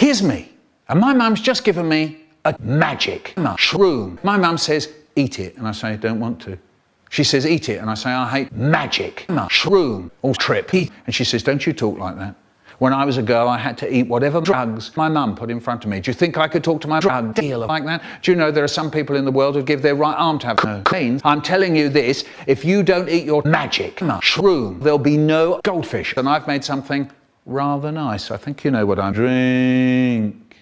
Here's me, and my mum's just given me a magic mushroom. My mum says, eat it, and I say, I don't want to. She says, eat it, and I say, I hate magic mushroom or trip. And she says, don't you talk like that. When I was a girl, I had to eat whatever drugs my mum put in front of me. Do you think I could talk to my drug dealer like that? Do you know there are some people in the world who give their right arm to have no veins? I'm telling you this, if you don't eat your magic mushroom, there'll be no goldfish. And I've made something rather nice. I think you know what I drink.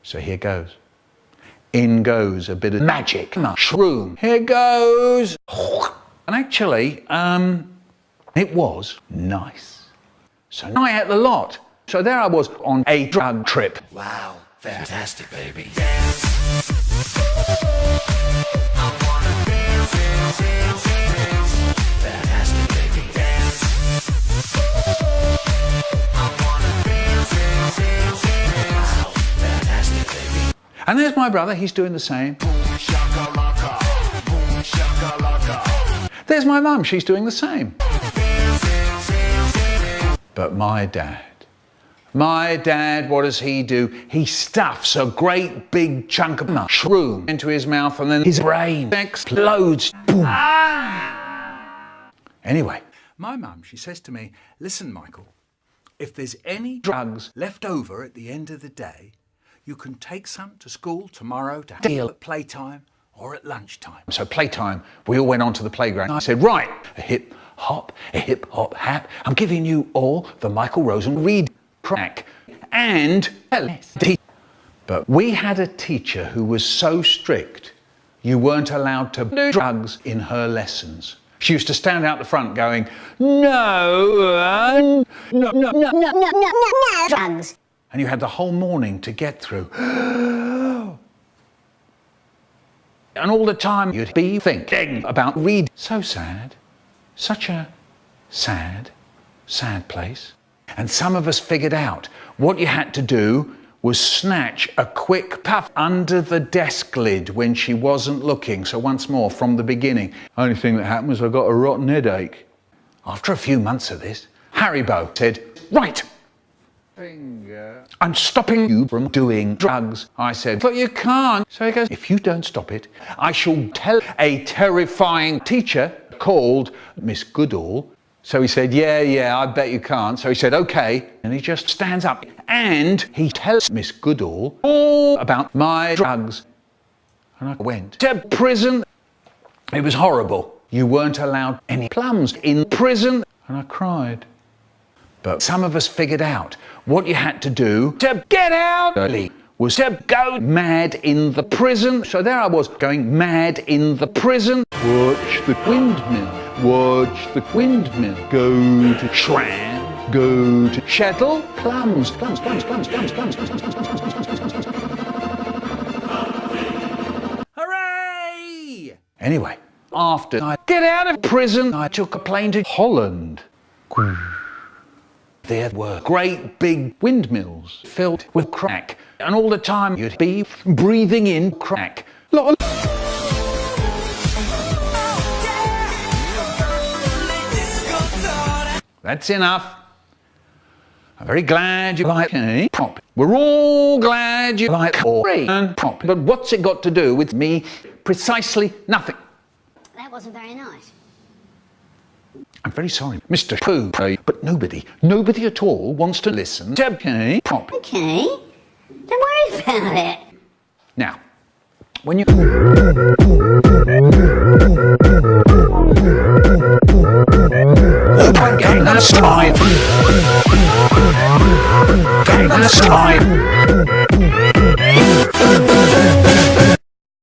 So here goes. In goes a bit of magic mushroom. Here goes. And actually, it was nice. So I ate the lot. So there I was on a drug trip. Wow, fantastic, baby. Fantastic, baby. Wow, fantastic, baby. And there's my brother, he's doing the same. There's my mum, she's doing the same. But my dad, what does he do? He stuffs a great big chunk of mushroom into his mouth and then his brain explodes. Boom. Anyway, my mum, she says to me, listen, Michael, if there's any drugs left over at the end of the day, you can take some to school tomorrow to deal at playtime or at lunchtime. So playtime, we all went onto the playground. I said, right, a hip hop, hap. I'm giving you all the Michael Rosen read crack and LSD. But we had a teacher who was so strict, you weren't allowed to do drugs in her lessons. She used to stand out the front going, no, drugs. And you had the whole morning to get through. And all the time you'd be thinking about read. So sad. Such a sad, sad place. And some of us figured out what you had to do was snatch a quick puff under the desk lid when she wasn't looking. So once more, from the beginning. Only thing that happened was I got a rotten headache. After a few months of this, Haribo said, right, finger, I'm stopping you from doing drugs. I said, but you can't. So he goes, if you don't stop it, I shall tell a terrifying teacher called Miss Goodall. So he said, yeah, I bet you can't. So he said, okay. And he just stands up and he tells Miss Goodall all about my drugs. And I went to prison. It was horrible. You weren't allowed any plums in prison. And I cried. But some of us figured out what you had to do to get out early was to go mad in the prison. So there I was, going mad in the prison. Watch the windmill, watch the windmill. Go to tram, go to shuttle, plums. Hooray! Anyway, after I get out of prison, I took a plane to Holland. There were great big windmills filled with crack. And all the time you'd be breathing in crack. That's enough. I'm very glad you like pop. We're all glad you like pop. But what's it got to do with me? Precisely nothing. That wasn't very nice. I'm very sorry, Mr. Pooh, but nobody at all wants to listen to pop. Okay, don't worry about it. Now, when you... Gangnam Style. Gangnam Style.